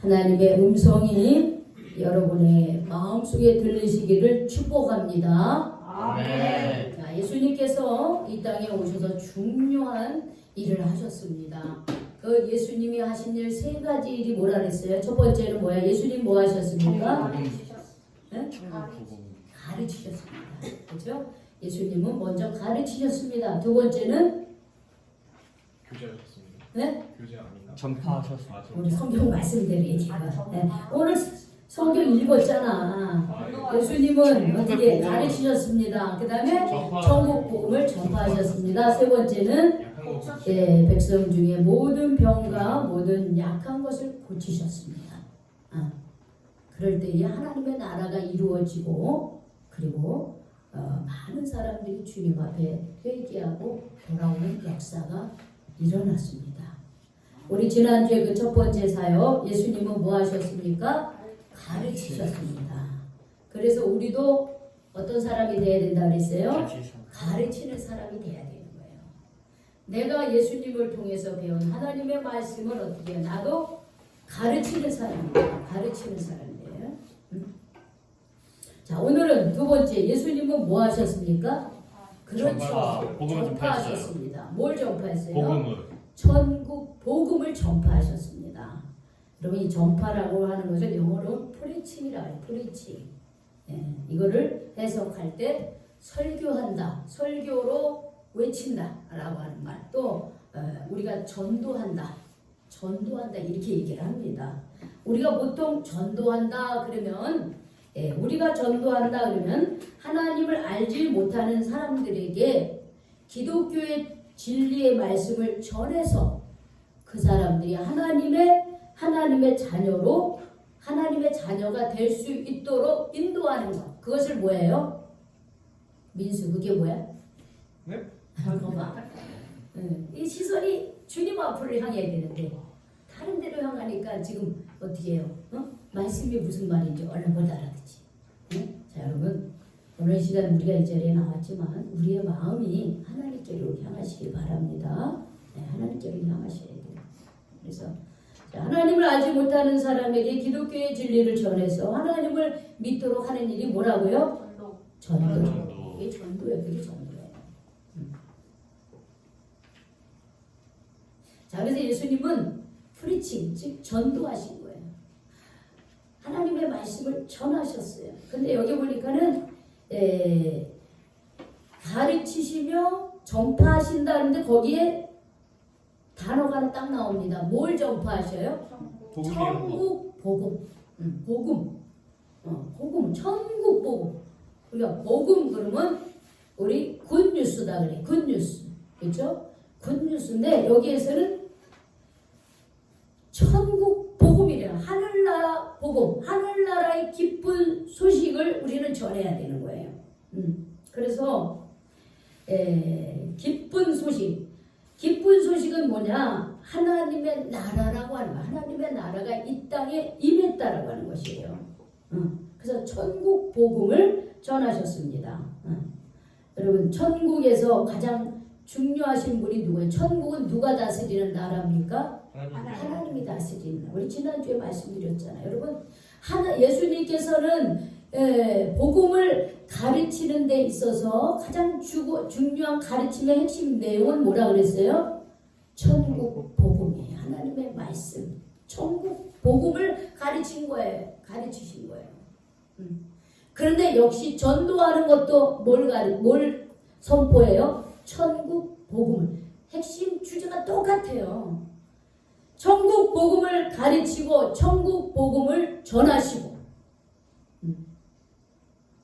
하나님의 음성이 여러분의 마음속에 들리시기를 축복합니다. 아멘. 자, 예수님께서 이 땅에 오셔서 중요한 일을 하셨습니다. 그 예수님이 하신 일 세 가지 일이 뭐라 그랬어요? 첫 번째는 뭐야? 예수님 뭐 하셨습니까? 네? 가르치셨습니다. 그렇죠? 예수님은 먼저 가르치셨습니다. 두 번째는 교제하셨습니다. 네? 교제 아닌가? 전파하셨습니다. 우리 성경 말씀대로 얘기해봐. 네. 오늘 성경 읽었잖아. 예수님은 어떻게 가르치셨습니다. 그 다음에 천국 복음을 전파하셨습니다. 세 번째는 백성 중에 모든 병과 모든 약한 것을 고치셨습니다. 그럴 때에 하나님의 나라가 이루어지고 그리고 많은 사람들이 주님 앞에 회개하고 돌아오는 역사가 일어났습니다. 우리 지난주에 그 첫 번째 사역 예수님은 뭐 하셨습니까? 가르치셨습니다. 그래서 우리도 어떤 사람이 돼야 된다 그랬어요? 가르치는 사람이 돼야 되는 거예요. 내가 예수님을 통해서 배운 하나님의 말씀을 어떻게 해요? 나도 가르치는 사람이에요. 가르치는 사람이에요. 자, 오늘은 두 번째 예수님은 뭐 하셨습니까? 그렇죠. 복음을 전파하셨습니다. 뭘 전파했어요? 복음을. 천국 복음을 전파하셨습니다. 여러분 이 전파라고 하는 것을 영어로 프리칭이라고 해요. 프리칭. 예, 이거를 해석할 때 설교한다, 설교로 외친다라고 하는 말. 또 우리가 전도한다 이렇게 얘기를 합니다. 우리가 보통 전도한다 그러면 우리가 전도한다 그러면 하나님을 알지 못하는 사람들에게 기독교의 진리의 말씀을 전해서 그 사람들이 하나님의 자녀로 하나님의 자녀가 될 수 있도록 인도하는 것. 그것을 뭐예요? 민수, 그게 뭐야? 네? 봐봐. 이 시선이 주님 앞을 향해야 되는데 다른 데로 향하니까 지금 어떻게 해요? 말씀이 무슨 말인지 얼른 못 알아듣지. 자, 여러분 오늘 시간 우리가 이 자리에 나왔지만 우리의 마음이 하나님께로 향하시기 바랍니다. 네, 하나님께로 향하셔야 돼요. 그래서 하나님을 알지 못하는 사람에게 기독교의 진리를 전해서 하나님을 믿도록 하는 일이 뭐라고요? 전도. 이게 전도예요. 그게 전도예요. 자, 그래서 예수님은 프리칭, 즉 전도하신 거예요. 하나님의 말씀을 전하셨어요. 근데 여기 보니까는 가르치시며 전파하신다는데 거기에 단어가 하나 딱 나옵니다. 뭘 전파하셔요? 천국 복음. 복음. 복음. 천국 복음. 우리가 복음 그러면 우리 굿뉴스다 그래. 굿뉴스. 그렇죠? 굿뉴스인데 여기에서는 천국 복음이래요. 하늘나라 복음. 하늘나라의 기쁜 소식을 우리는 전해야 되는 거예요. 그래서 기쁜 소식. 기쁜 소식은 뭐냐? 하나님의 나라라고 하는 거야. 하나님의 나라가 이 땅에 임했다라고 하는 것이에요. 그래서 천국 복음을 전하셨습니다. 여러분 천국에서 가장 중요하신 분이 누구예요? 천국은 누가 다스리는 나라입니까? 하나님이 다스리는 나라. 우리 지난주에 말씀드렸잖아요. 여러분 예수님께서는 복음을 가르치는 데 있어서 가장 중요한 가르침의 핵심 내용은 뭐라 그랬어요? 천국 복음이에요. 하나님의 말씀. 천국 복음을 가르친 거예요. 가르치신 거예요. 그런데 역시 전도하는 것도 뭘 선포해요? 천국 복음을. 핵심 주제가 똑같아요. 천국 복음을 가르치고 천국 복음을 전하시고.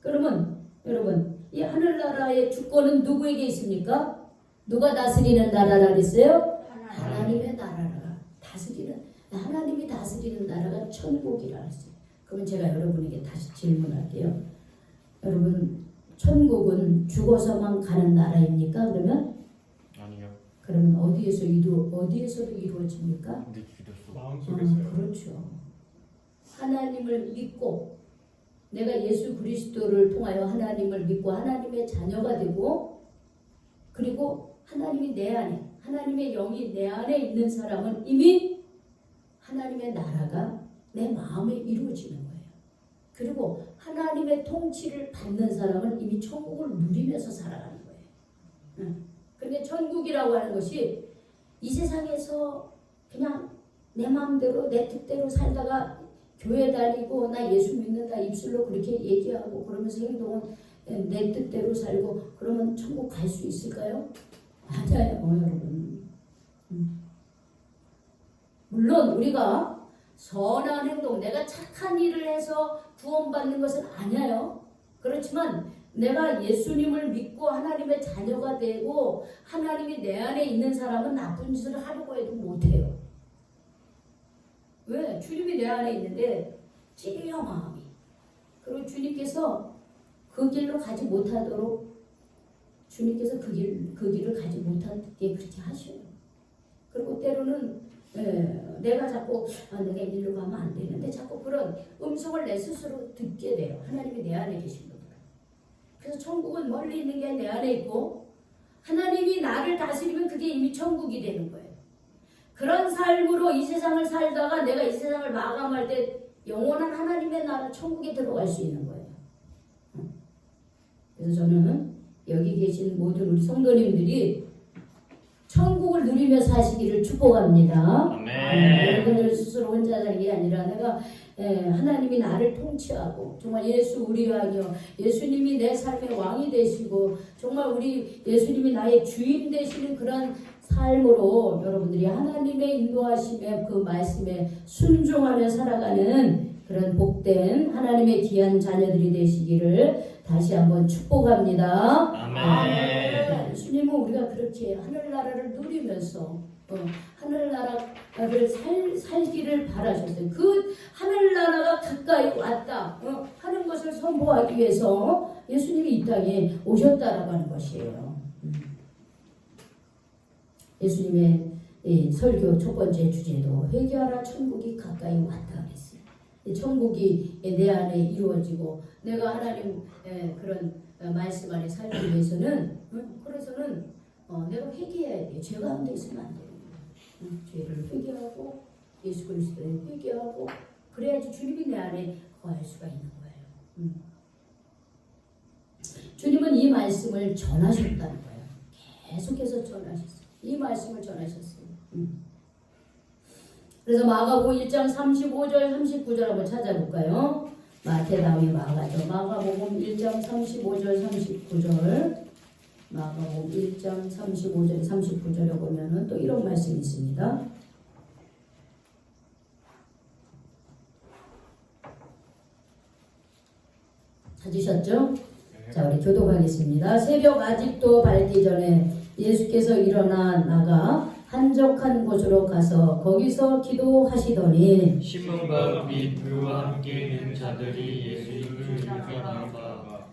그러면 여러분 이 하늘나라의 주권은 누구에게 있습니까? 누가 다스리는 나라라 그랬어요? 하나님의 나라가 다스리는, 하나님이 다스리는 나라가 천국이라 했어요. 그럼 제가 여러분에게 다시 질문할게요. 여러분 천국은 죽어서만 가는 나라입니까? 그러면? 아니요. 그러면 어디에서도 이루어집니까? 마음속에서요. 그렇죠. 하나님을 믿고 내가 예수 그리스도를 통하여 하나님을 믿고 하나님의 자녀가 되고 그리고 하나님이 내 안에, 하나님의 영이 내 안에 있는 사람은 이미 하나님의 나라가 내 마음에 이루어지는 거예요. 그리고 하나님의 통치를 받는 사람은 이미 천국을 누리면서 살아가는 거예요. 그러니까 천국이라고 하는 것이 이 세상에서 그냥 내 마음대로 내 뜻대로 살다가 교회 다니고 나 예수 믿는다 입술로 그렇게 얘기하고 그러면서 행동은 내 뜻대로 살고 그러면 천국 갈 수 있을까요? 맞아요, 여러분. 물론 우리가 선한 행동, 내가 착한 일을 해서 구원받는 것은 아니에요. 그렇지만 내가 예수님을 믿고 하나님의 자녀가 되고 하나님이 내 안에 있는 사람은 나쁜 짓을 하려고 해도 못해요. 왜? 주님이 내 안에 있는데 찔려 마음이. 그리고 주님께서 그 길로 가지 못하도록 주님께서 그 길을 가지 못하게 그렇게 하셔요. 그리고 때로는 내가 자꾸 내가 일로 가면 안 되는데 자꾸 그런 음성을 내 스스로 듣게 돼요. 하나님이 내 안에 계신 분들. 그래서 천국은 멀리 있는 게 내 안에 있고 하나님이 나를 다스리면 그게 이미 천국이 되는 거예요. 그런 삶으로 이 세상을 살다가 내가 이 세상을 마감할 때 영원한 하나님의 나라 천국에 들어갈 수 있는 거예요. 그래서 저는 여기 계신 모든 우리 성도님들이 천국을 누리며 사시기를 축복합니다. 아멘. 여러분들 스스로 혼자 사는 게 아니라 내가 하나님이 나를 통치하고 정말 예수 우리 왕이요 예수님이 내 삶의 왕이 되시고 정말 우리 예수님이 나의 주인 되시는 그런 삶으로 여러분들이 하나님의 인도하심에 그 말씀에 순종하며 살아가는 그런 복된 하나님의 귀한 자녀들이 되시기를 다시 한번 축복합니다. 아멘. 예수님은 우리가 그렇게 하늘나라를 누리면서 하늘나라를 살기를 바라셨어요. 그 하늘나라가 가까이 왔다 하는 것을 선포하기 위해서 예수님이 이 땅에 오셨다라고 하는 것이에요. 예수님의 설교 첫 번째 주제도 회개하라 천국이 가까이 왔다 그랬어요. 천국이 내 안에 이루어지고 내가 하나님 그런 말씀 안에 살기 위해서는 그래서는 내가 회개해야 돼요. 죄 가운데 있으면 안 돼요. 죄를 회개하고 예수 그리스도를 회개하고 그래야지 주님이 내 안에 거할 수가 있는 거예요. 주님은 이 말씀을 전하셨다는 거예요. 계속해서 전하셨어요. 이 말씀을 전하셨어요. 그래서 마가복음 1장 35절 39절 한번 찾아볼까요? 마태 다음에 마가죠. 마가복음 1장 35절 39절 마가복음 1장 35절 39절에 보면은 또 이런 말씀이 있습니다. 찾으셨죠? 자, 우리 교독하겠습니다. 새벽 아직도 밝기 전에 예수께서 일어나 나가 한적한 곳으로 가서 거기서 기도하시더니 시몬과 및 그와 함께 있는 자들이 예수님을 따라가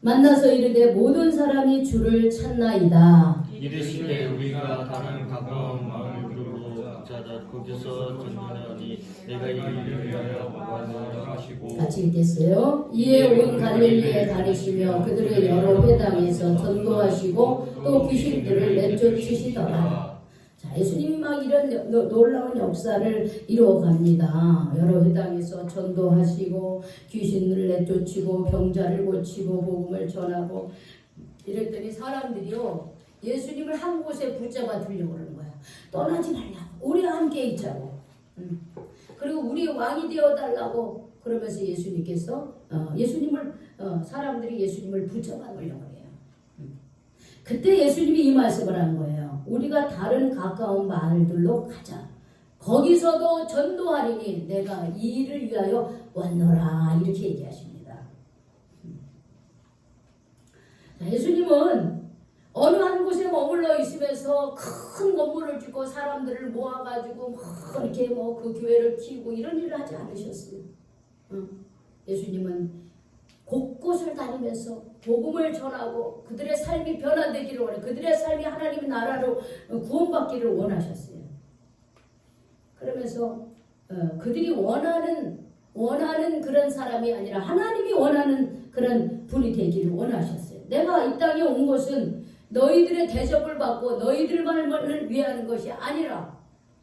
만나서 이르되 모든 사람이 주를 찾나이다. 이르시되 우리가 다른 가까운 마을으로 가자 거기서 전하니 내가 이를 위하여 왔노라 하시고 같이 읽겠어요. 이에 온 갈릴리에 다니시며 그들의 여러 회당에서 전도하시고 또 귀신들을 내쫓으시더라. 자, 예수님이 막 이런 놀라운 역사를 이루어갑니다. 여러 회당에서 전도하시고 귀신을 내쫓고 병자를 고치고 복음을 전하고 이랬더니 사람들이요 예수님을 한 곳에 붙잡아 두려고 그러는 거야. 떠나지 말라고 우리와 함께 있자고 그리고 우리 왕이 되어달라고 그러면서 예수님께서 사람들이 예수님을 붙잡아 놓으려고 해요. 그때 예수님이 이 말씀을 한 거예요. 우리가 다른 가까운 마을들로 가자. 거기서도 전도하리니 내가 이 일을 위하여 왔노라 이렇게 얘기하십니다. 자, 예수님은 어느 한 곳에 머물러 있으면서 큰 건물을 짓고 사람들을 모아가지고 막 이렇게 그 교회를 키우고 이런 일을 하지 않으셨어요. 예수님은 곳곳을 다니면서 복음을 전하고 그들의 삶이 변화되기를 원해 그들의 삶이 하나님의 나라로 구원받기를 원하셨어요. 그러면서 그들이 원하는 그런 사람이 아니라 하나님이 원하는 그런 분이 되기를 원하셨어요. 내가 이 땅에 온 것은 너희들의 대접을 받고 너희들만을 위하는 것이 아니라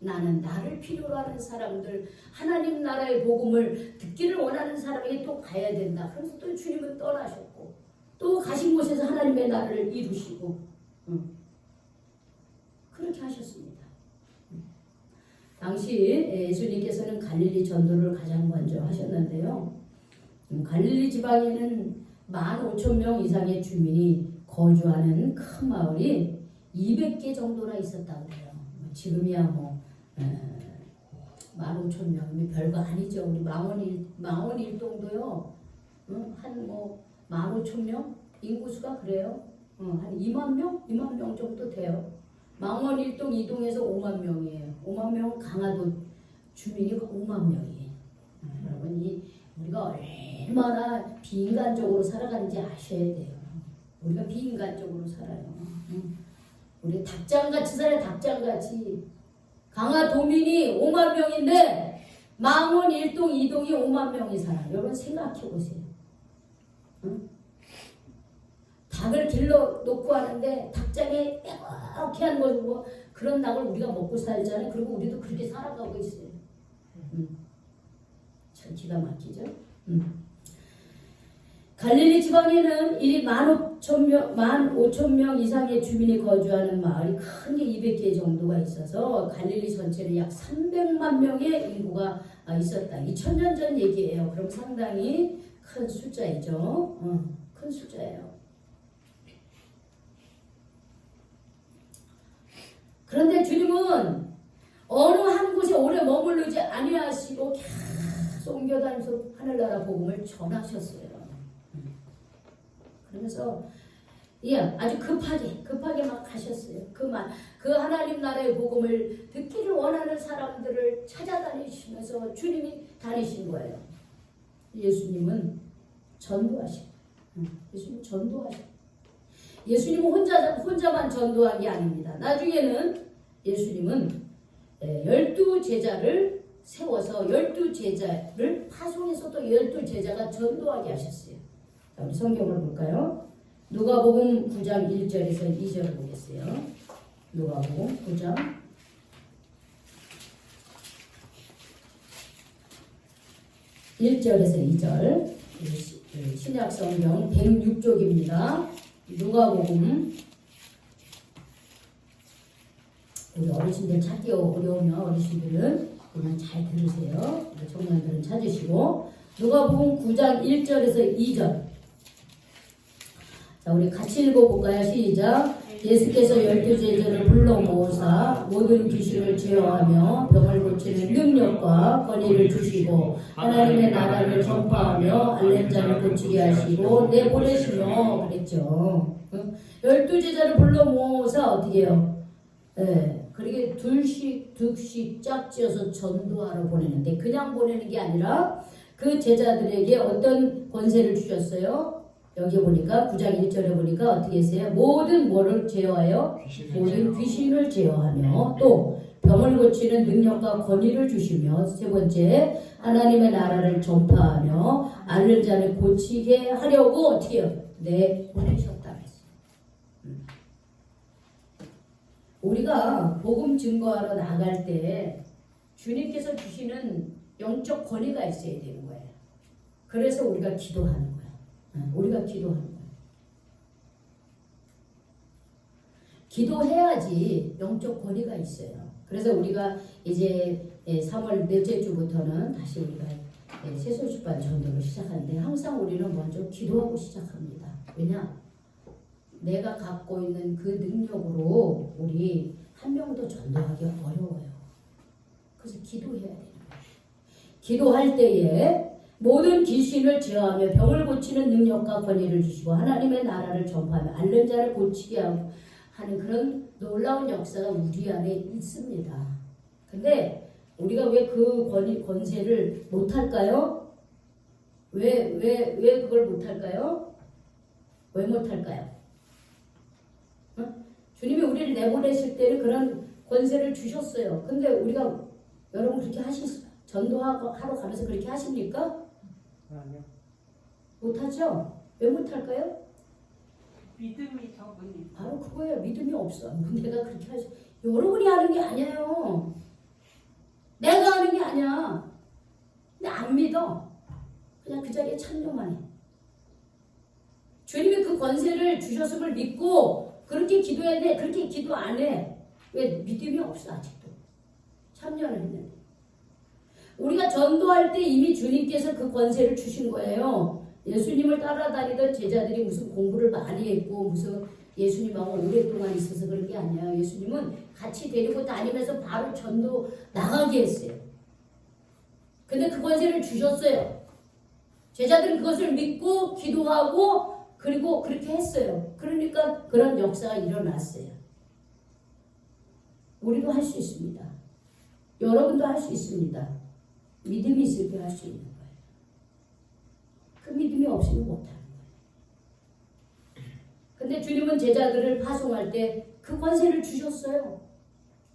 나는 나를 필요로 하는 사람들, 하나님 나라의 복음을 듣기를 원하는 사람에게 또 가야 된다. 그래서 또 주님은 떠나셨고 또 가신 곳에서 하나님의 나라를 이루시고 그렇게 하셨습니다. 당시 예수님께서는 갈릴리 전도를 가장 먼저 하셨는데요. 갈릴리 지방에는 15,000명 이상의 주민이 거주하는 큰 마을이 200개 정도나 있었다고 해요. 지금이야 뭐 15,000명이면 별거 아니죠. 우리 망원 일동도요. 한 뭐 15,000명 인구수가 그래요. 한 2만 명? 2만 명 정도 돼요. 망원 일동 2동에서 5만 명이에요. 5만 명은 강화도 주민이 5만 명이에요. 여러분 우리가 얼마나 비인간적으로 살아가는지 아셔야 돼요. 우리가 비인간적으로 살아요. 우리 닭장같이 살아요. 닭장같이. 강화도민이 5만 명인데 망원 1동 2동이 5만 명이 살아요. 여러분 생각해 보세요. 닭을 길러 놓고 하는데 닭장에 빼곡히 한 거고 그런 닭을 우리가 먹고 살잖아요. 그리고 우리도 그렇게 살아가고 있어요. 참 기가 막히죠. 갈릴리 지방에는 이 15,000명 이상의 주민이 거주하는 마을이 큰 게 200개 정도가 있어서 갈릴리 전체는 약 300만 명의 인구가 있었다. 2000년 전 얘기예요. 그럼 상당히 큰 숫자이죠. 큰 숫자예요. 그런데 주님은 어느 한 곳에 오래 머무르지 아니하시고 계속 옮겨다니면서 하늘나라 복음을 전하셨어요. 그러면서 아주 급하게 막 가셨어요. 그 하나님 나라의 복음을 듣기를 원하는 사람들을 찾아다니시면서 주님이 다니신 거예요. 예수님은 전도하시고, 예수님은 혼자만 전도한 게 아닙니다. 나중에는 예수님은 12제자를 세워서 12제자를 파송해서 또 12제자가 전도하게 하셨어요. 자, 우리 성경을 볼까요? 누가복음 9장 1절에서 2절을 보겠어요. 누가복음 9장 1절에서 2절 신약성경 106쪽입니다. 누가복음 우리 어르신들 찾기 어려우면 어르신들은 그냥 잘 들으세요. 청년들은 찾으시고 누가복음 9장 1절에서 2절 자 우리 같이 읽어볼까요? 시작. 예수께서 12제자를 불러 모으사 모든 귀신을 제어하며 병을 고치는 능력과 권위를 주시고 하나님의 나라를 전파하며 앓는 자를 고치게 하시고 내보내시며 그랬죠. 12제자를 불러 모으사 어떻게 해요? 그렇게 둘씩 짝지어서 전도하러 보내는데 그냥 보내는 게 아니라 그 제자들에게 어떤 권세를 주셨어요? 여기 보니까 9장 1절에 보니까 어떻게 했어요? 모든 뭐를 제어하여? 모든 귀신을 제어하며 또 병을 고치는 능력과 권위를 주시며 세 번째 하나님의 나라를 전파하며 앓는 자를 고치게 하려고 어떻게 해요? 보내셨다고 했어요. 우리가 복음 증거하러 나갈 때 주님께서 주시는 영적 권위가 있어야 되는 거예요. 그래서 우리가 기도하는 거예요. 우리가 기도하는 거예요. 기도해야지 영적 권위가 있어요. 그래서 우리가 이제 3월 넷째 주부터는 다시 우리가 새소식반 전도를 시작하는데 항상 우리는 먼저 기도하고 시작합니다. 왜냐? 내가 갖고 있는 그 능력으로 우리 한 명도 전도하기 어려워요. 그래서 기도해야 돼요. 기도할 때에 모든 귀신을 제어하며 병을 고치는 능력과 권위를 주시고 하나님의 나라를 전파하며 앓는 자를 고치게 하는 그런 놀라운 역사가 우리 안에 있습니다. 근데 우리가 왜 그 권세를 못할까요? 왜 그걸 못할까요? 왜 못할까요? 주님이 우리를 내보내실 때는 그런 권세를 주셨어요. 근데 우리가 여러분 그렇게 전도하러 가면서 그렇게 하십니까? 아니요. 못하죠? 왜 못할까요? 믿음이 적으니. 바로 그거예요. 믿음이 없어. 내가 그렇게 여러분이 하는 게 아니에요. 내가 하는 게 아니야. 근데 안 믿어. 그냥 그 자리에 참여만 해. 주님이 그 권세를 주셨음을 믿고 그렇게 기도해야 돼. 그렇게 기도 안 해. 왜? 믿음이 없어 아직도. 참여를 했는데. 우리가 전도할 때 이미 주님께서 그 권세를 주신 거예요. 예수님을 따라다니던 제자들이 무슨 공부를 많이 했고 무슨 예수님하고 오랫동안 있어서 그런 게 아니야. 예수님은 같이 데리고 다니면서 바로 전도 나가게 했어요. 근데 그 권세를 주셨어요. 제자들은 그것을 믿고 기도하고 그리고 그렇게 했어요. 그러니까 그런 역사가 일어났어요. 우리도 할 수 있습니다. 여러분도 할 수 있습니다. 믿음이 있을 때 할 수 있는 거예요. 그 믿음이 없으면 못하는 거예요. 근데 주님은 제자들을 파송할 때 그 권세를 주셨어요.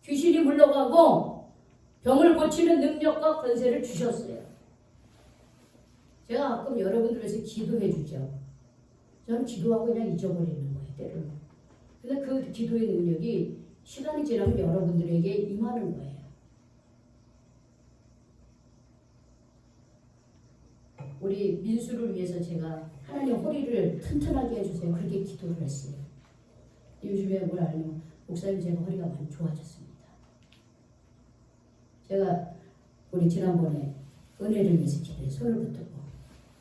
귀신이 물러가고 병을 고치는 능력과 권세를 주셨어요. 제가 가끔 여러분들 위해서 기도해 주죠. 저는 기도하고 그냥 잊어버리는 거예요. 때로는. 근데 그 기도의 능력이 시간이 지나면 여러분들에게 임하는 거예요. 우리 민수를 위해서 제가 하나님 허리를 튼튼하게 해주세요. 그렇게 기도를 했어요. 요즘에 뭘 알면 목사님 제가 허리가 많이 좋아졌습니다. 제가 우리 지난번에 은혜를 위해서 기도해 손을 붙들고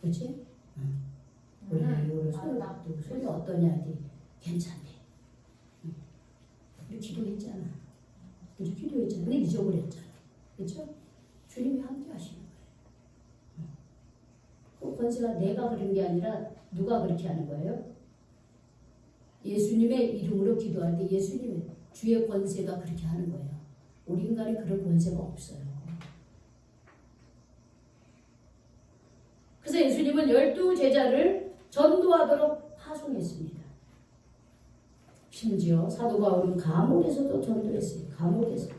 그렇지? 응. 우리 이거를 손을 붙들고 손이 어떠냐 하더니 괜찮대. 응. 우리 기도했잖아. 우리 기도했잖아. 근데 잊어버렸잖아. 그렇죠? 주님이 함께 하시는 거예요. 그 권세가 내가 그런 게 아니라 누가 그렇게 하는 거예요? 예수님의 이름으로 기도할 때 예수님의 주의 권세가 그렇게 하는 거예요. 우리 인간에 그런 권세가 없어요. 그래서 예수님은 12제자를 전도하도록 파송했습니다. 심지어 사도 바울은 감옥에서도 전도했어요. 감옥에서.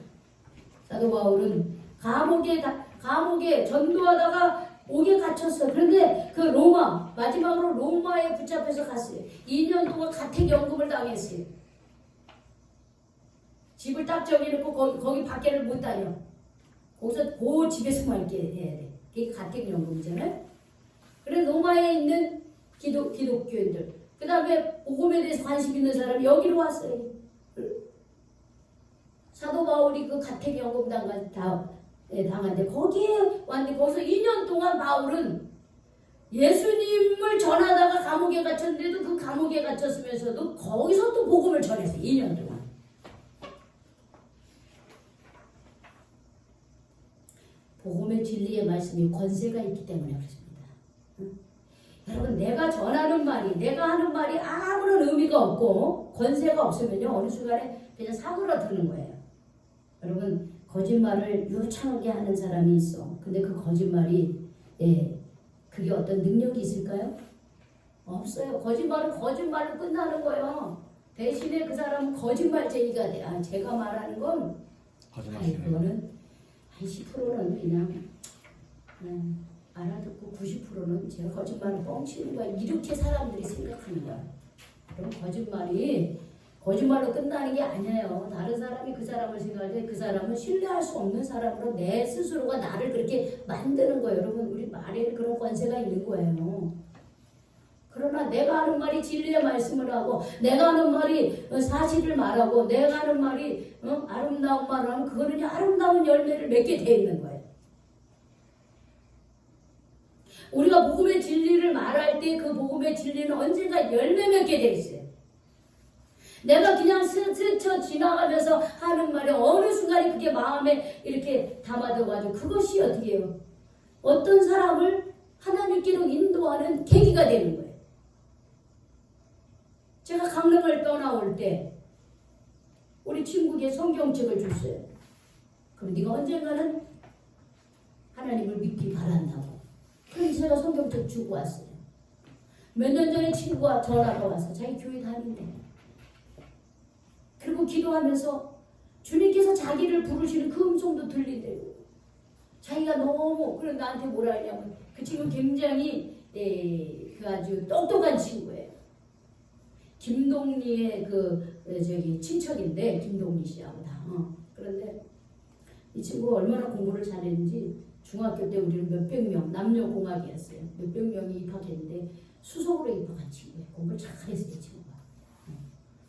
사도 바울은 감옥에 전도하다가 옥에 갇혔어요. 그런데 그 로마, 마지막으로 로마에 붙잡혀서 갔어요. 2년 동안 가택연금을 당했어요. 집을 딱 정해놓고 거기 밖에를 못 다녀. 거기서 그 집에서만 있게 해야 돼. 그게 가택연금이잖아요. 그래 로마에 있는 기독교인들, 그 다음에 복음에 대해서 관심 있는 사람이 여기로 왔어요. 사도 바울이 그 가택연금 당한데 거기에 왔는데 거기서 2년 동안 바울은 예수님을 전하다가 감옥에 갇혔는데도 그 감옥에 갇혔으면서도 거기서 또 복음을 전했어요. 2년 동안. 복음의 진리의 말씀이 권세가 있기 때문에 그렇습니다. 응? 여러분 내가 전하는 말이 내가 하는 말이 아무런 의미가 없고 권세가 없으면요 어느 순간에 그냥 사그러드는 거예요. 여러분 거짓말을 유창하게 하는 사람이 있어. 근데 그 거짓말이 그게 어떤 능력이 있을까요? 없어요. 거짓말은 거짓말로 끝나는 거예요. 대신에 그 사람은 거짓말쟁이가 돼. 아, 제가 말하는 건 그거는 한 10%는 그냥 알아듣고 90%는 제가 거짓말을 뻥치는 거야. 이렇게 사람들이 생각하는 거야. 그럼 거짓말로 끝나는 게 아니에요. 다른 사람이 그 사람을 생각할 때 그 사람은 신뢰할 수 없는 사람으로 내 스스로가 나를 그렇게 만드는 거예요. 여러분 우리 말에는 그런 권세가 있는 거예요. 그러나 내가 하는 말이 진리의 말씀을 하고 내가 하는 말이 사실을 말하고 내가 하는 말이 아름다운 말을 하면 그거는 아름다운 열매를 맺게 돼 있는 거예요. 우리가 복음의 진리를 말할 때 그 복음의 진리는 언젠가 열매 맺게 돼 있어요. 내가 그냥 스쳐 지나가면서 하는 말에 어느 순간에 그게 마음에 이렇게 담아둬가지고 그것이 어떻게 해요? 어떤 사람을 하나님께로 인도하는 계기가 되는 거예요. 제가 강릉을 떠나올 때 우리 친구에게 성경책을 줬어요. 그럼 네가 언젠가는 하나님을 믿기 바란다고. 그래서 제가 성경책 주고 왔어요. 몇 년 전에 친구가 전화가 와서 자기 교회 다닌대. 그리고 기도하면서 주님께서 자기를 부르시는 그 음성도 들린대요. 자기가 너무 그래 나한테 뭐라 하냐면 그 친구 굉장히 그 아주 똑똑한 친구예요. 김동리의 그 친척인데 김동리 씨하고 다. 그런데 이 친구가 얼마나 공부를 잘했는지 중학교 때 우리는 몇백 명, 남녀공학이었어요. 몇백 명이 입학했는데 수석으로 입학한 친구예요. 공부를 잘했어요, 이 친구가.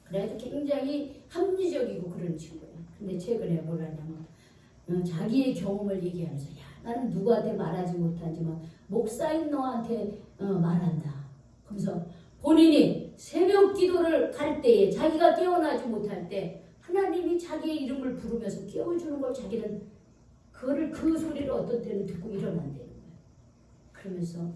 그래가지고 굉장히 합리적이고 그런 친구예요. 근데 최근에 뭘 하냐면 자기의 경험을 얘기하면서 야 나는 누구한테 말하지 못하지만 목사인 너한테 말한다. 그래서 본인이 새벽 기도를 갈 때에 자기가 깨어나지 못할 때 하나님이 자기의 이름을 부르면서 깨워주는 걸 자기는 그 소리를 어떤 때는 듣고 일어난다는 거예요. 그러면서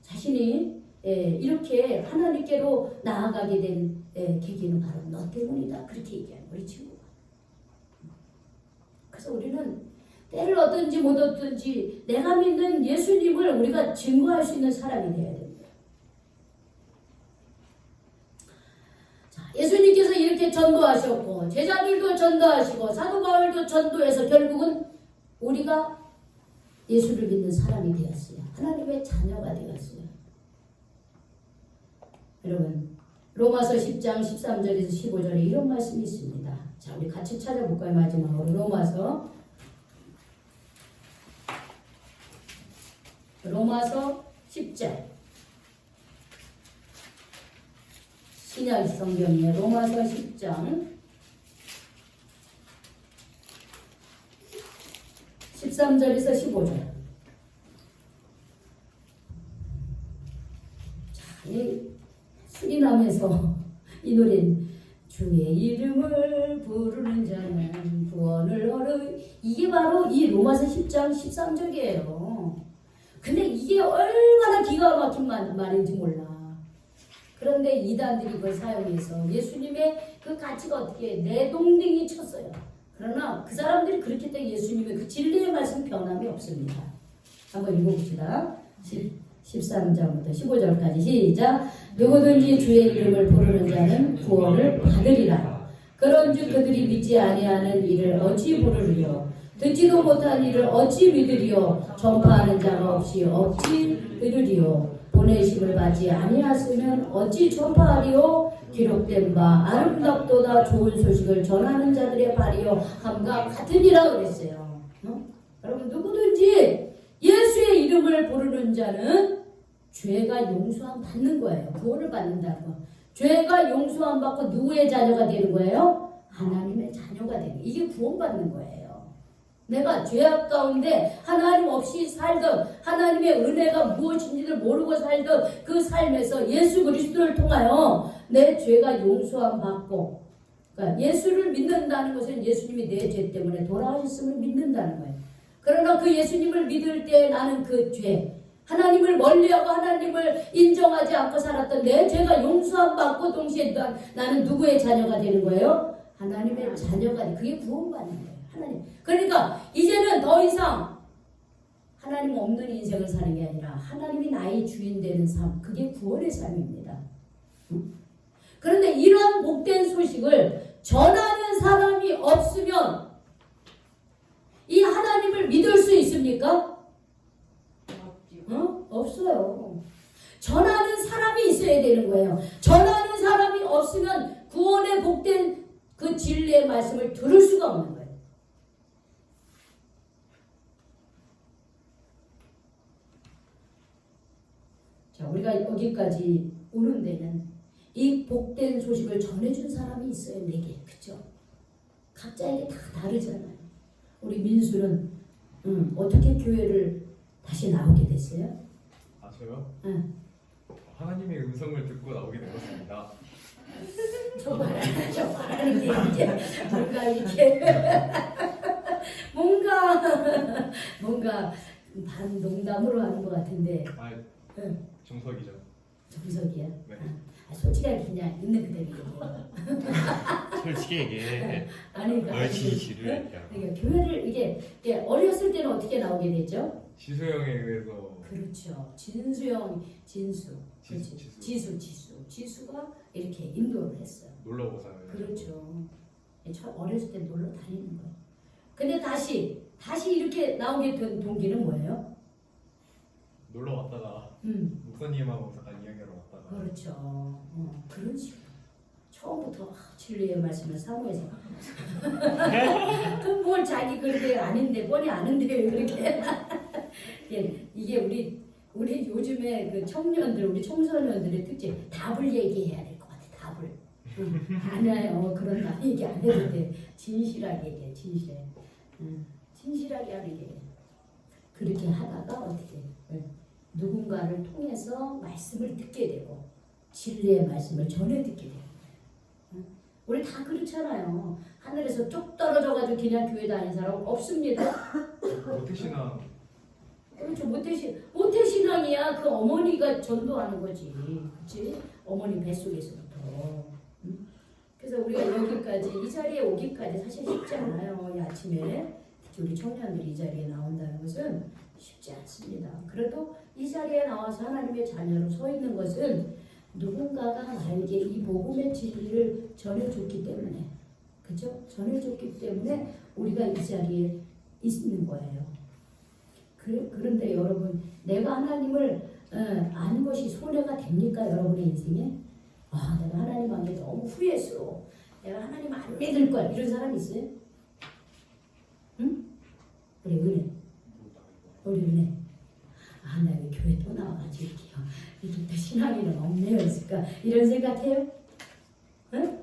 자신이 이렇게 하나님께로 나아가게 된 계기는 바로 너 때문이다. 그렇게 얘기하는 우리 친구가. 그래서 우리는 때를 얻든지 못 얻든지 내가 믿는 예수님을 우리가 증거할 수 있는 사람이 되어야 됩니다. 자, 예수님께서 이렇게 전도하셨고 제자들도 전도하시고 사도 바울도 전도해서 결국은 우리가 예수를 믿는 사람이 되었어요. 하나님의 자녀가 되었어요. 여러분 로마서 10장 13절에서 15절에 이런 말씀이 있습니다. 자, 우리 같이 찾아볼까요? 마지막으로 로마서 10장 신약 성경의 로마서 10장 13절에서 15절. 자, 이 수리남에서 이 노래는 주의 이름을 부르는 자는 구원을 얻으 이게 바로 이 로마서 10장 13절이에요. 근데 이게 얼마나 기가 막힌 말인지 몰라. 그런데 이단들이 그걸 사용해서 예수님의 그 가치가 어떻게 내동댕이 쳤어요. 그러나 그 사람들이 그렇기 때문에 예수님의 그 진리의 말씀 변함이 없습니다. 한번 읽어봅시다. 13절부터 15절까지 시작. 누구든지 주의 이름을 부르는 자는 구원을 받으리라. 그런즉 그들이 믿지 아니하는 이를 어찌 부르리요? 듣지도 못한 이를 어찌 믿으리요? 전파하는 자가 없이 어찌 들으리요? 보내심을 받지 아니하시면 어찌 전파하리요? 기록된 바 아름답도다 좋은 소식을 전하는 자들의 발이요 함과 같으니라 그랬어요. 여러분 누구든지 예수의 이름을 부르는 자는 죄가 용서함 받는 거예요. 구원을 받는다고. 죄가 용서함 받고 누구의 자녀가 되는 거예요? 하나님의 자녀가 되는 거예요. 이게 구원받는 거예요. 내가 죄악 가운데 하나님 없이 살던 하나님의 은혜가 무엇인지를 모르고 살던 그 삶에서 예수 그리스도를 통하여 내 죄가 용서함 받고, 그러니까 예수를 믿는다는 것은 예수님이 내 죄 때문에 돌아가셨음을 믿는다는 거예요. 그러나 그 예수님을 믿을 때 나는 그 죄, 하나님을 멀리하고 하나님을 인정하지 않고 살았던 내 죄가 용서함 받고 동시에 나는 누구의 자녀가 되는 거예요? 하나님의 자녀가 돼. 그게 구원받는 거예요. 하나님. 그러니까 이제는 더 이상 하나님 없는 인생을 사는 게 아니라 하나님이 나의 주인 되는 삶, 그게 구원의 삶입니다. 그런데 이러한 복된 소식을 전하는 사람이 없으면 이 하나님을 믿을 수 있습니까? 없어요. 전하는 사람이 있어야 되는 거예요. 전하는 사람이 없으면 구원의 복된 그 진리의 말씀을 들을 수가 없는 거예요. 자, 우리가 여기까지 오는 데는 이 복된 소식을 전해준 사람이 있어요. 내게. 그쵸? 각자에게 다 다르잖아요. 우리 민수는 어떻게 교회를 다시 나오게 됐어요? 아 저요? 응. 하나님의 음성을 듣고 나오게 되었습니다. 저 말하는 게 이제 뭔가 반 농담으로 하는 것 같은데. 아 응. 정석이죠. 정석이야. 네. 솔직하게 그냥 있는 그대로 얘기해요. 솔직히 얘기해. 아니 그러니까 진실을 그러니까 교회를 이게 어렸을 때는 어떻게 나오게 됐죠? 지수 형에 의해서. 그렇죠. 진수형, 진수, 지수가 이렇게 인도를 했어요. 놀러 오잖아요. 그렇죠. 어렸을 때 놀러 다니는 거예요. 근데 다시 이렇게 나오게 된 동기는 뭐예요? 놀러 왔다가 목사님하고 잠깐 이야기하러 왔다가. 그렇죠. 그런 식으로 처음부터 진리의 말씀을 사모해서 그럼 뭘 자기 그렇게 아닌데 뻔히 아는데 왜 그렇게 이게 우리 요즘에 그 청년들 우리 청소년들의 특징 답을 얘기해야 될 것 같아 답을 아니에요 그런 말 얘기 안 해도 돼 진실하게 얘기해 진실하게 하는 게 그렇게 하다가 어떻게 누군가를 통해서 말씀을 듣게 되고 진리의 말씀을 전해 듣게 되고 우리 다 그렇잖아요. 하늘에서 쭉 떨어져가지고 그냥 교회 다니는 사람 없습니다. 모태신앙 그렇죠. 모태신앙이야. 그 어머니가 전도하는 거지. 그렇지? 어머니 뱃속에서부터. 응? 그래서 우리가 여기까지 이 자리에 오기까지 사실 쉽지 않아요. 이 아침에 특히 우리 청년들이 이 자리에 나온다는 것은 쉽지 않습니다. 그래도 이 자리에 나와서 하나님의 자녀로 서 있는 것은 누군가가 나에게 이 복음의 진리를 전해줬기 때문에 그죠? 전해줬기 때문에 우리가 이 자리에 있는 거예요. 그런데 여러분 내가 하나님을 아는 것이 손해가 됩니까? 여러분의 인생에? 내가 하나님 안 게 너무 후회스러워. 내가 하나님 안 믿을 걸 이런 사람 있어요? 응? 우리 은혜 나 왜 교회 또 나와가지고 이렇게 또 신앙이는 없네요 있을까 이런 생각해요? 응?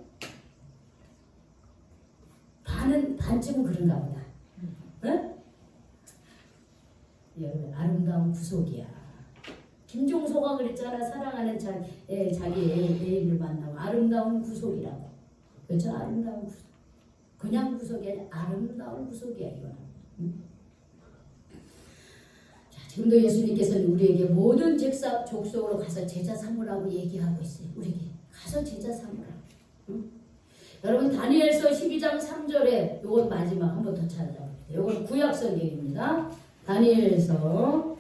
반쯤은 그런가 보다. 응? 여러분 아름다운 구속이야. 김종서가 그랬잖아. 사랑하는 자기 애인을 만나고 아름다운 구속이라고. 그렇죠? 아름다운 구속. 그냥 구속이 아니라 아름다운 구속이야 이거는. 응? 지금도 예수님께서는 우리에게 모든 족속으로 가서 제자 삼으라고 얘기하고 있어요. 우리에게 가서 제자 삼으라. 응? 여러분 다니엘서 12장 3절에 요건 마지막 한 번 더 찾아볼게요. 요건 구약성경입니다. 다니엘서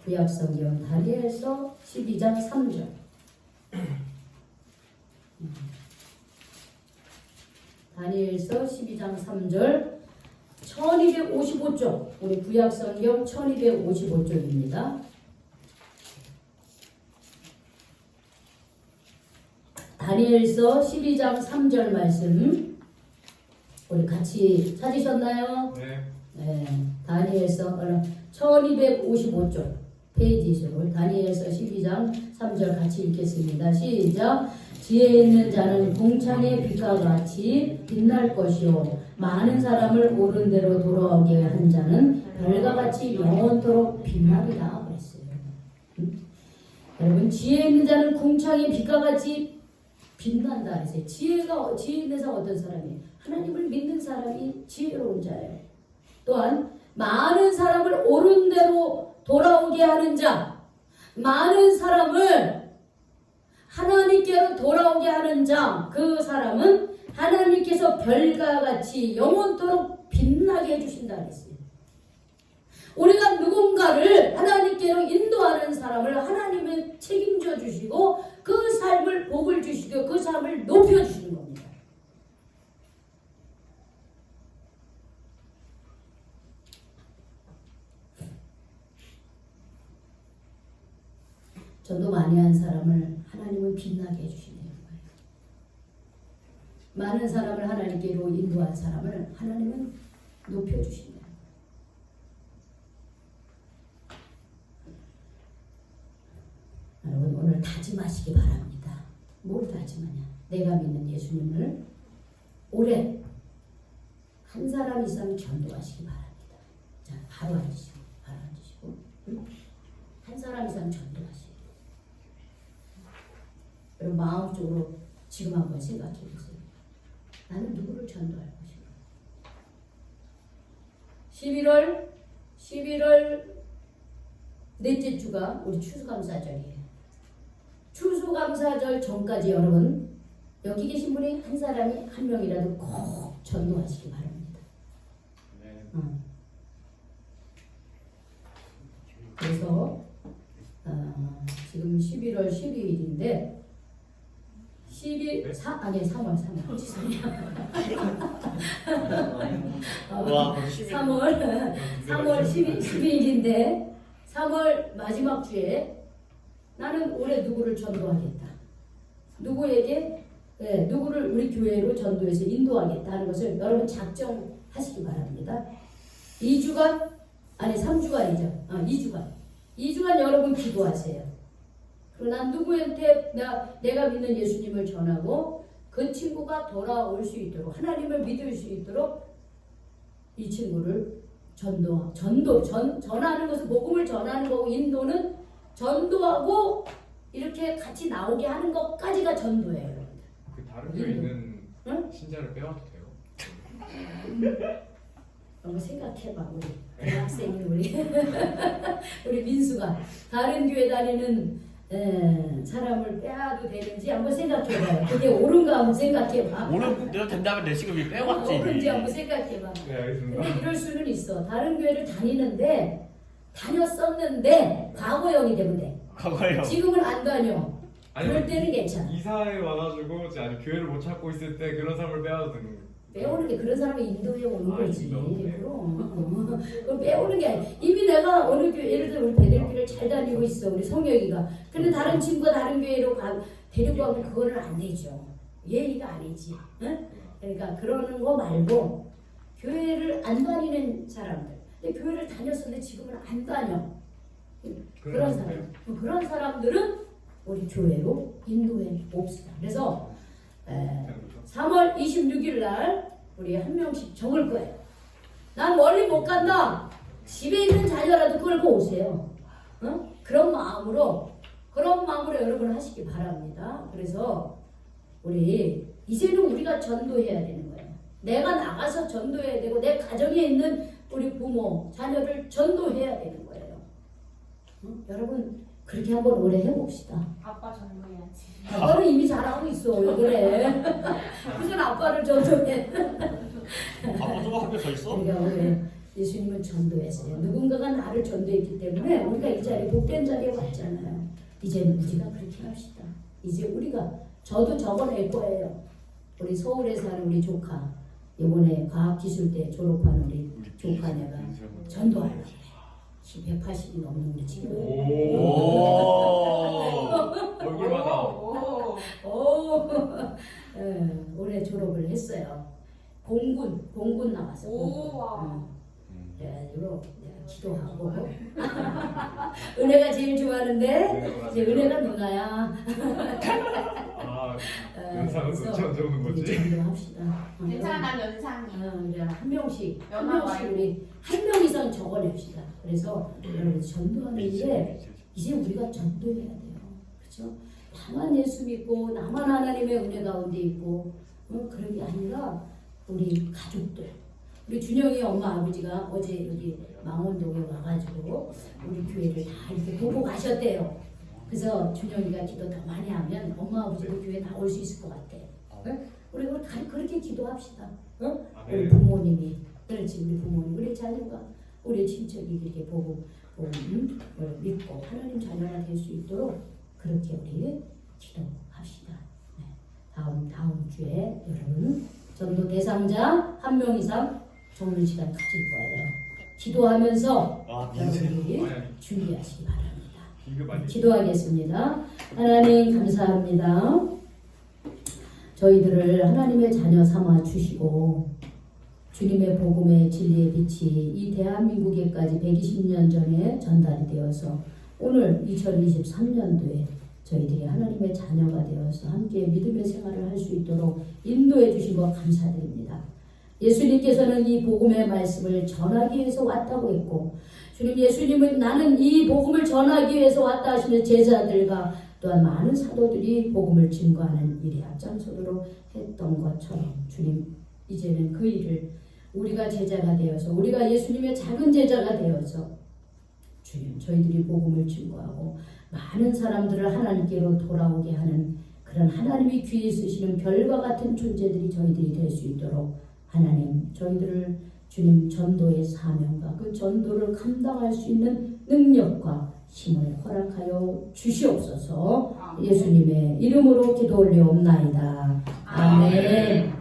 구약성경 다니엘서 12장 3절. 다니엘서 12장 3절 1255쪽 우리 구약성경 1255쪽입니다. 다니엘서 12장 3절 말씀 우리 같이 찾으셨나요? 네. 다니엘서 1255쪽 페이지로 다니엘서 12장 3절 같이 읽겠습니다. 시작. 지혜 있는 자는 공창의 빛과 같이 빛날 것이요 많은 사람을 옳은 대로 돌아오게 한 자는 별과 같이 영원토록 빛나리라 그랬어요. 여러분 지혜 있는 자는 궁창의 빛과 같이 빛난다 그랬어요. 지혜 있는 사람 어떤 사람이에요? 하나님을 믿는 사람이 지혜로운 자예요. 또한 많은 사람을 옳은 대로 돌아오게 하는 자, 많은 사람을 하나님께로 돌아오게 하는 자, 그 사람은 하나님께서 별과 같이 영원토록 빛나게 해주신다 그랬어요. 우리가 누군가를 하나님께로 인도하는 사람을 하나님은 책임져 주시고 그 삶을 복을 주시고 그 삶을 높여 주시는 겁니다. 전도 많이 한 사람을 하나님은 빛나게 해주시는 거예요. 많은 사람을 하나님께로 인도한 사람을 하나님은 높여주신다. 여러분 오늘 다짐하시기 바랍니다. 뭘 다짐하냐? 내가 믿는 예수님을 올해 한 사람 이상 전도하시기 바랍니다. 자, 바로 앉으시고 응? 한 사람 이상 전도하시고 여러분 마음속으로 지금 한번 생각해 보세요. 나는 누구를 전도할 것인가? 11월 넷째 주가 우리 추수감사절이에요. 추수감사절 전까지 여러분 여기 계신 분이 한 사람이 한 명이라도 꼭 전도하시기 바랍니다. 그래서 지금 11월 12일인데 3월 죄송해요. 3월 12일인데 3월 마지막 주에 나는 올해 누구를 전도하겠다. 누구에게? 누구를 우리 교회로 전도해서 인도하겠다는 것을 여러분 작정하시기 바랍니다. 2주간 아니 3주간이죠. 2주간 여러분 기도하세요. 그러나 누구한테 내가 믿는 예수님을 전하고 그 친구가 돌아올 수 있도록 하나님을 믿을 수 있도록 이 친구를 전하는 것은 복음을 전하는 거고 인도는 전도하고 이렇게 같이 나오게 하는 것까지가 전도예요. 그 다른 교회 있는 신자를 빼와도 돼요? 한번 생각해봐 우리 대학생인 우리 민수가 다른 교회 다니는 사람을 빼와도 되는지 한번 생각해봐요. 그게 옳은가 한번 생각해봐. 오늘 내가 된다면 내 시급이 빼왔지. 옳은지 한번 생각해봐. 네, 알겠습니다. 근데 이럴 수는 있어. 다른 교회를 다녔었는데 과거형이 되면 돼. 과거요. 지금은 안 다녀. 아니, 그럴 때는 괜찮아. 이사에 와가지고 이제 아직 교회를 못 찾고 있을 때 그런 사람을 빼와도 되는 거예요. 빼오는 게 그런 사람이 인도에 오는 거지. 인도. 그럼 그걸 빼오는 게 아니야. 이미 내가 어느 교회 예를 들어 우리 베델교회를 잘 다니고 있어 우리 성혁이가. 근데 다른 친구가 다른 교회로 데리고 가면 그거는 안 되죠. 예의가 아니지. 응? 그러니까 그러는 거 말고 교회를 안 다니는 사람들. 근데 교회를 다녔었는데 지금은 안 다녀. 그런 사람들은 우리 교회로 인도해 봅시다. 그래서 3월 26일 날 우리 한 명씩 적을 거예요. 난 멀리 못 간다. 집에 있는 자녀라도 끌고 오세요. 그런 마음으로 여러분 하시기 바랍니다. 그래서 이제는 우리가 전도해야 되는 거예요. 내가 나가서 전도해야 되고 내 가정에 있는 우리 부모, 자녀를 전도해야 되는 거예요. 여러분 그렇게 한번 오래 해봅시다. 아빠 전도해야지. 아빠는 이미 잘하고 있어. 왜 그래? 무슨 아빠를 전도해? 아빠도 학교 서 있어? 우리가 왜 예수님을 전도했어요. 누군가가 나를 전도했기 때문에 우리가 이 자리에 복된 자리에 왔잖아요. 이제는 우리가 그렇게 합시다. 이제 저도 적어낼 거예요. 우리 서울에 사는 우리 조카 이번에 과학기술대 졸업한 우리 조카 내가 전도하려고 그래. 180이 넘는 우리 친구. 얼굴마다. 올해 졸업을 했어요. 공군 나와서. 그래가지고 내가 기도하고 은혜가 제일 좋아하는데 이제 은혜가 누나야. 연상은 그래서 어찌 안 오는 거지? 전도합시다. 괜찮아, 난 연상이. 이제 한 명씩 연하 우리 한 명 이상 적어냅시다. 그래서 여러분 전도하는데 이제 우리가 전도해야 돼요. 그렇죠? 나만 예수 믿고 나만 하나님의 은혜 가운데 있고 그런 게 아니라 우리 가족들. 우리 준영이 엄마 아버지가 어제 여기 망원동에 와가지고 우리 교회를 다 이렇게 보고 가셨대요. 그래서 준영이가 기도 더 많이 하면 엄마 아버지도 교회 나올 수 있을 것 같아. 우리 그렇게 기도합시다. 우리 부모님이 그렇지 우리 부모님 우리 자녀가 우리 친척이 이렇게 보고 믿고 하나님 자녀가 될 수 있도록 그렇게 우리 기도합시다. 네. 다음 주에 여러분 전도 대상자 한 명 이상 적는 시간 가질 거예요. 기도하면서 여러분들이 준비하시기 바랍니다. 기도하겠습니다. 하나님 감사합니다. 저희들을 하나님의 자녀 삼아 주시고 주님의 복음의 진리의 빛이 이 대한민국에까지 120년 전에 전달이 되어서 오늘 2023년도에 저희들이 하나님의 자녀가 되어서 함께 믿음의 생활을 할 수 있도록 인도해 주신 것 감사드립니다. 예수님께서는 이 복음의 말씀을 전하기 위해서 왔다고 했고 주님 예수님은 나는 이 복음을 전하기 위해서 왔다 하시는 제자들과 또한 많은 사도들이 복음을 증거하는 일에 앞장서도록 했던 것처럼 주님 이제는 그 일을 우리가 제자가 되어서 우리가 예수님의 작은 제자가 되어서 주님 저희들이 복음을 증거하고 많은 사람들을 하나님께로 돌아오게 하는 그런 하나님이 귀히 쓰시는 별과 같은 존재들이 저희들이 될 수 있도록 하나님 저희들을 주님 전도의 사명과 그 전도를 감당할 수 있는 능력과 힘을 허락하여 주시옵소서. 예수님의 이름으로 기도 올려옵나이다. 아멘.